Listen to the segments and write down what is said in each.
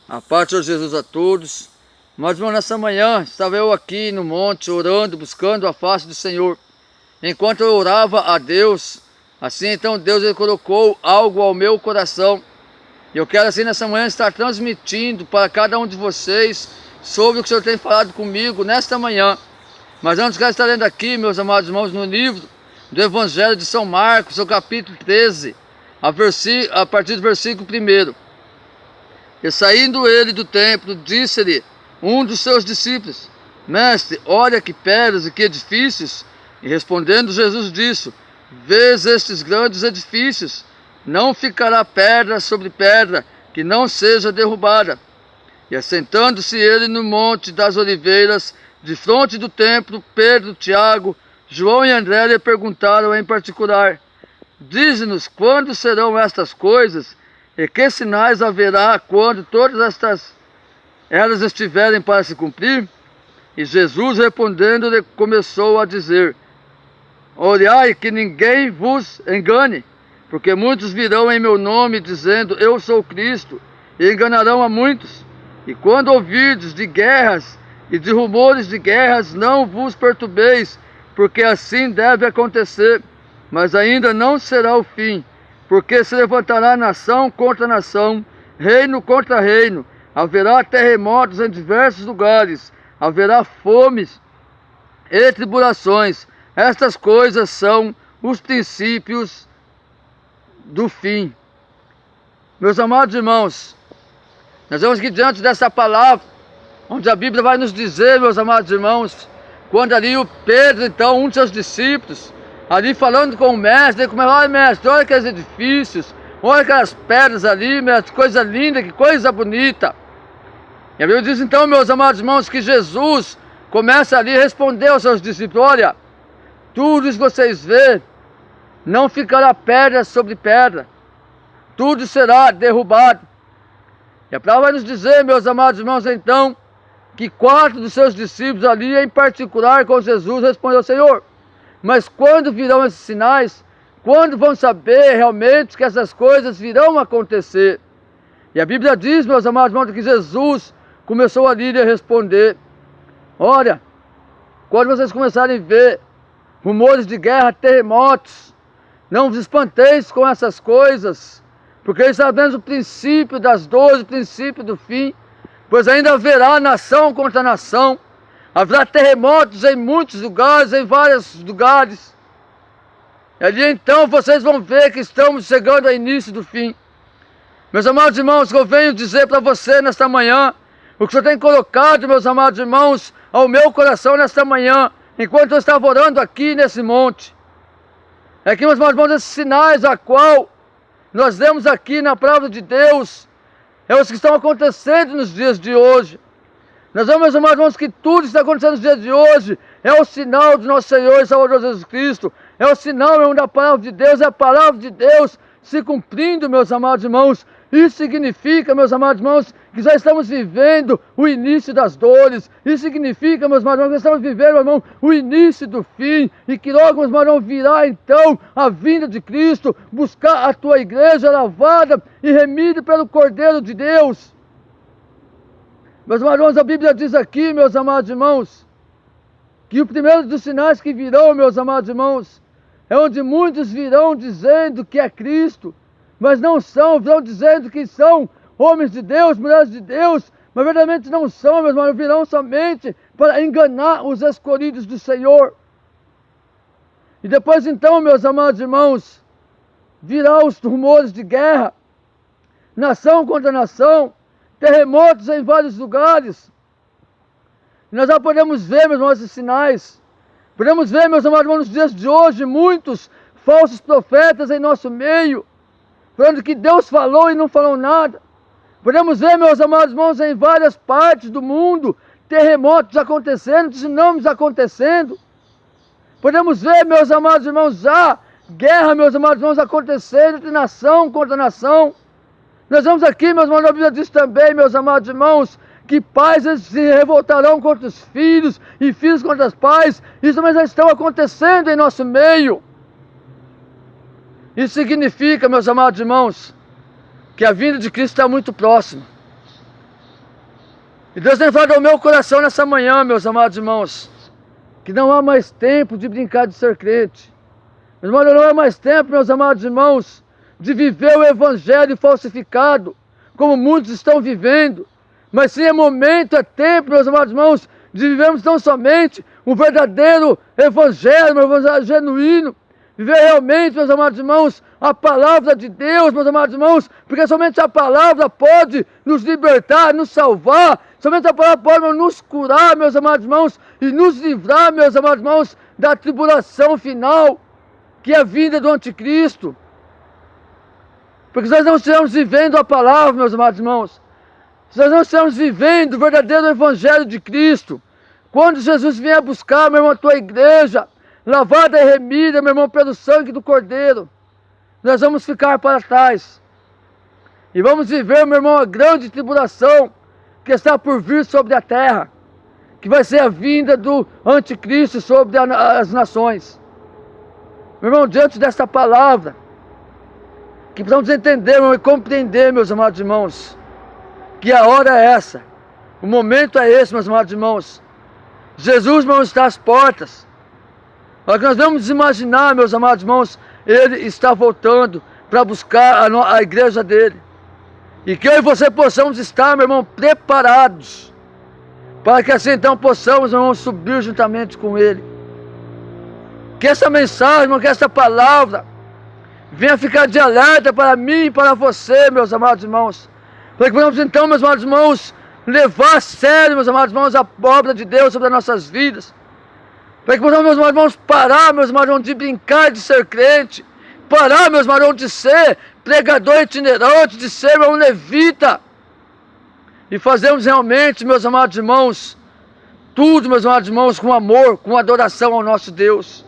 A paz de Jesus a todos. Mas, irmão, nessa manhã estava eu aqui no monte orando, buscando a face do Senhor. Enquanto eu orava a Deus, assim então Deus ele colocou algo ao meu coração. E eu quero assim nessa manhã estar transmitindo para cada um de vocês sobre o que o Senhor tem falado comigo nesta manhã. Mas antes quero estar lendo aqui, meus amados irmãos, no livro do Evangelho de São Marcos, o capítulo 13, a partir do versículo 1. E saindo ele do templo, disse-lhe um dos seus discípulos: Mestre, olha que pedras e que edifícios. E respondendo Jesus disse: Vês estes grandes edifícios? Não ficará pedra sobre pedra que não seja derrubada. E assentando-se ele no monte das oliveiras, de fronte do templo, Pedro, Tiago, João e André lhe perguntaram em particular: Dize-nos quando serão estas coisas? E que sinais haverá quando todas elas estiverem para se cumprir? E Jesus respondendo-lhe começou a dizer: Olhai que ninguém vos engane, porque muitos virão em meu nome dizendo: Eu sou Cristo, e enganarão a muitos. E quando ouvirdes de guerras e de rumores de guerras, não vos perturbeis, porque assim deve acontecer, mas ainda não será o fim. Porque se levantará nação contra nação, reino contra reino, haverá terremotos em diversos lugares, haverá fomes e tribulações. Estas coisas são os princípios do fim. Meus amados irmãos, nós vamos aqui diante dessa palavra, onde a Bíblia vai nos dizer, meus amados irmãos, quando ali o Pedro, então, um de seus discípulos, ali falando com o mestre, ele começou: olha, mestre, olha aqueles edifícios, olha aquelas pedras ali, mestre, que coisa linda, que coisa bonita. E a Bíblia diz então, meus amados irmãos, que Jesus começa ali a responder aos seus discípulos: olha, tudo isso que vocês vêem, não ficará pedra sobre pedra, tudo será derrubado. E a palavra vai nos dizer, meus amados irmãos, então, que 4 dos seus discípulos ali, em particular com Jesus, respondeu: Senhor, mas quando virão esses sinais? Quando vão saber realmente que essas coisas virão acontecer? E a Bíblia diz, meus amados irmãos, que Jesus começou ali a responder: olha, quando vocês começarem a ver rumores de guerra, terremotos, não vos espanteis com essas coisas, porque eles estão apenas o princípio das dores, o princípio do fim, pois ainda haverá nação contra nação, haverá terremotos em muitos lugares, em vários lugares. E ali então vocês vão ver que estamos chegando ao início do fim. Meus amados irmãos, eu venho dizer para você nesta manhã, o que o Senhor tem colocado, meus amados irmãos, ao meu coração nesta manhã, enquanto eu estava orando aqui nesse monte. É que, meus amados irmãos, esses sinais a qual nós lemos aqui na palavra de Deus, é os que estão acontecendo nos dias de hoje. Nós vemos, meus amados irmãos, que tudo que está acontecendo nos dias de hoje é o sinal do nosso Senhor e Salvador Jesus Cristo. É o sinal mesmo da palavra de Deus, é a palavra de Deus se cumprindo, meus amados irmãos. Isso significa, meus amados irmãos, que já estamos vivendo o início das dores. Isso significa, meus amados irmãos, que estamos vivendo, meu irmão, o início do fim. E que logo, meus irmãos, virá então a vinda de Cristo, buscar a tua igreja lavada e remida pelo Cordeiro de Deus. Meus irmãos, a Bíblia diz aqui, meus amados irmãos, que o primeiro dos sinais que virão, meus amados irmãos, é onde muitos virão dizendo que é Cristo, mas não são, virão dizendo que são homens de Deus, mulheres de Deus, mas verdadeiramente não são, meus irmãos, virão somente para enganar os escolhidos do Senhor. E depois então, meus amados irmãos, virão os rumores de guerra, nação contra nação, terremotos em vários lugares. Nós já podemos ver, meus irmãos, esses sinais. Podemos ver, meus amados irmãos, nos dias de hoje, muitos falsos profetas em nosso meio, falando que Deus falou e não falou nada. Podemos ver, meus amados irmãos, em várias partes do mundo, terremotos acontecendo, tsunamis acontecendo. Podemos ver, meus amados irmãos, já guerra, meus amados irmãos, acontecendo entre nação contra nação. Nós vemos aqui, meus irmãos, a Bíblia diz também, meus amados irmãos, que pais se revoltarão contra os filhos e filhos contra os pais. Isso também já está acontecendo em nosso meio. Isso significa, meus amados irmãos, que a vinda de Cristo está muito próxima. E Deus tem falado ao meu coração nessa manhã, meus amados irmãos, que não há mais tempo de brincar de ser crente. Meus irmãos, não há mais tempo, meus amados irmãos, de viver o evangelho falsificado, como muitos estão vivendo. Mas sim, é momento, é tempo, meus amados irmãos, de vivermos tão somente um verdadeiro evangelho, um evangelho genuíno. Viver realmente, meus amados irmãos, a palavra de Deus, meus amados irmãos, porque somente a palavra pode nos libertar, nos salvar. Somente a palavra pode nos curar, meus amados irmãos, e nos livrar, meus amados irmãos, da tribulação final, que é a vinda do anticristo. Porque se nós não estivermos vivendo a palavra, meus amados irmãos, se nós não estivermos vivendo o verdadeiro evangelho de Cristo, quando Jesus vier buscar, meu irmão, a tua igreja, lavada e remida, meu irmão, pelo sangue do Cordeiro, nós vamos ficar para trás. E vamos viver, meu irmão, a grande tribulação que está por vir sobre a terra, que vai ser a vinda do anticristo sobre as nações. Meu irmão, diante desta palavra, que precisamos entender, meu irmão, e compreender, meus amados irmãos, que a hora é essa, o momento é esse, meus amados irmãos. Jesus, meu irmão, está às portas. Olha, que nós vamos imaginar, meus amados irmãos, Ele está voltando para buscar a igreja dele. E que eu e você possamos estar, meu irmão, preparados, para que assim então possamos, meu irmão, subir juntamente com Ele. Que essa mensagem, irmão, que essa palavra venha ficar de alerta para mim e para você, meus amados irmãos. Para que possamos então, meus amados irmãos, levar a sério, meus amados irmãos, a obra de Deus sobre as nossas vidas. Para que possamos, meus amados irmãos, parar, meus amados irmãos, de brincar de ser crente. Parar, meus amados irmãos, de ser pregador itinerante, de ser um levita. E fazermos realmente, meus amados irmãos, tudo, meus amados irmãos, com amor, com adoração ao nosso Deus.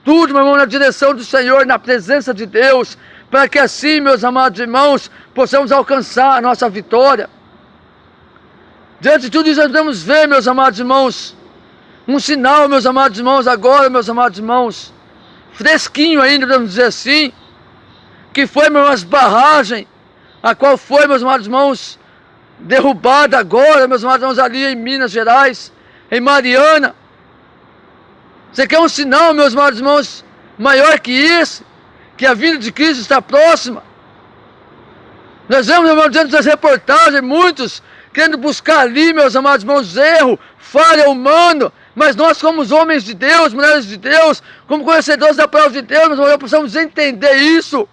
Tudo, meu irmão, na direção do Senhor, na presença de Deus, para que assim, meus amados irmãos, possamos alcançar a nossa vitória. Diante de tudo isso, nós podemos ver, meus amados irmãos, um sinal, meus amados irmãos, agora, meus amados irmãos, fresquinho ainda, podemos dizer assim, que foi, meu irmão, as barragens, a qual foi, meus amados irmãos, derrubada agora, meus amados irmãos, ali em Minas Gerais, em Mariana. Você quer um sinal, meus amados irmãos, maior que esse, que a vinda de Cristo está próxima? Nós vemos, meu irmão, diante das reportagens, muitos querendo buscar ali, meus amados irmãos, erro, falha humana, mas nós, como os homens de Deus, mulheres de Deus, como conhecedores da palavra de Deus, meus irmãos, precisamos entender isso,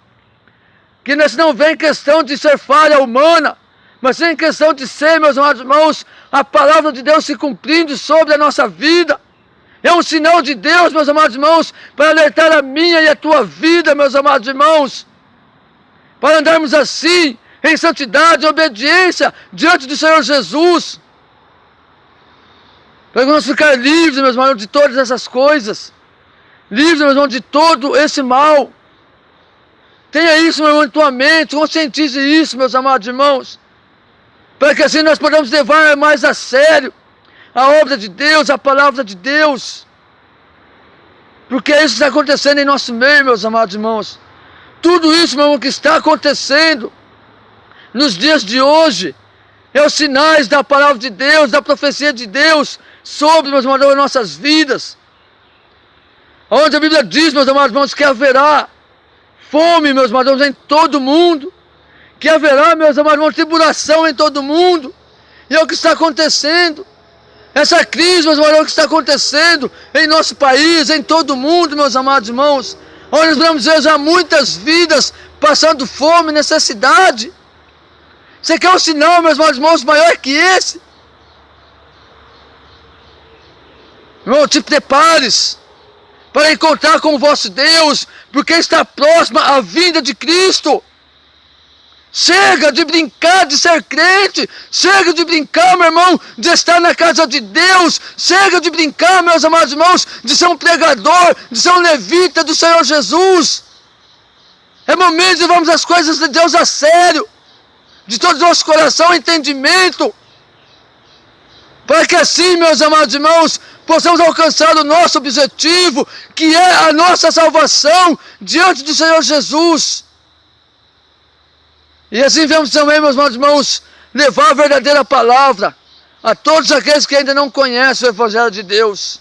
que nós não vem questão de ser falha humana, mas sim questão de ser, meus amados irmãos, a palavra de Deus se cumprindo sobre a nossa vida. É um sinal de Deus, meus amados irmãos, para alertar a minha e a tua vida, meus amados irmãos, para andarmos assim, em santidade e obediência, diante do Senhor Jesus, para nós ficar livres, meus irmãos, de todas essas coisas, livres, meus irmãos, de todo esse mal. Tenha isso, meu irmão, em tua mente, conscientize isso, meus amados irmãos, para que assim nós podamos levar mais a sério a obra de Deus, a palavra de Deus, porque é isso que está acontecendo em nosso meio, meus amados irmãos. Tudo isso, meu irmão, que está acontecendo nos dias de hoje, é os sinais da palavra de Deus, da profecia de Deus, sobre, meus amados, as nossas vidas, onde a Bíblia diz, meus amados irmãos, que haverá fome, meus amados irmãos, em todo o mundo, que haverá, meus amados irmãos, tribulação em todo o mundo, e é o que está acontecendo. Essa crise, meus irmãos, que está acontecendo em nosso país, em todo o mundo, meus amados irmãos, onde nós vamos ver já muitas vidas passando fome, necessidade. Você quer um sinal, meus amados irmãos, maior que esse? Irmão, te prepares para encontrar com o vosso Deus, porque está próxima a vinda de Cristo. Chega de brincar de ser crente, chega de brincar, meu irmão, de estar na casa de Deus, chega de brincar, meus amados irmãos, de ser um pregador, de ser um levita do Senhor Jesus. É momento de levarmos as coisas de Deus a sério, de todo o nosso coração e entendimento, para que assim, meus amados irmãos, possamos alcançar o nosso objetivo, que é a nossa salvação diante do Senhor Jesus. E assim vemos também, meus amados irmãos, levar a verdadeira palavra, a todos aqueles que ainda não conhecem o Evangelho de Deus.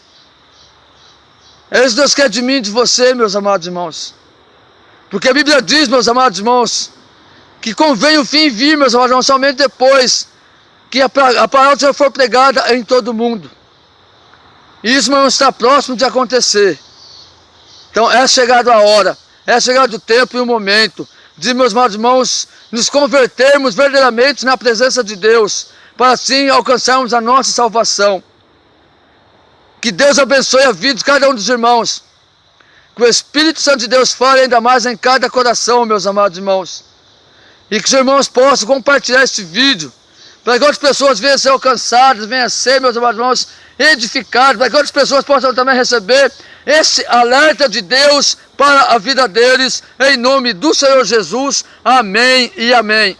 É isso que Deus quer de mim e de você, meus amados irmãos. Porque a Bíblia diz, meus amados irmãos, que convém o fim vir, meus amados irmãos, somente depois que a palavra do Senhor for pregada em todo o mundo. E isso, irmãos, está próximo de acontecer. Então é chegada a hora, é chegado o tempo e o momento de, meus amados irmãos, nos convertermos verdadeiramente na presença de Deus, para assim alcançarmos a nossa salvação. Que Deus abençoe a vida de cada um dos irmãos. Que o Espírito Santo de Deus fale ainda mais em cada coração, meus amados irmãos. E que os irmãos possam compartilhar este vídeo, para que outras pessoas venham a ser alcançadas, venham a ser, meus amados irmãos, edificadas, para que outras pessoas possam também receber esse alerta de Deus para a vida deles, em nome do Senhor Jesus. Amém e amém.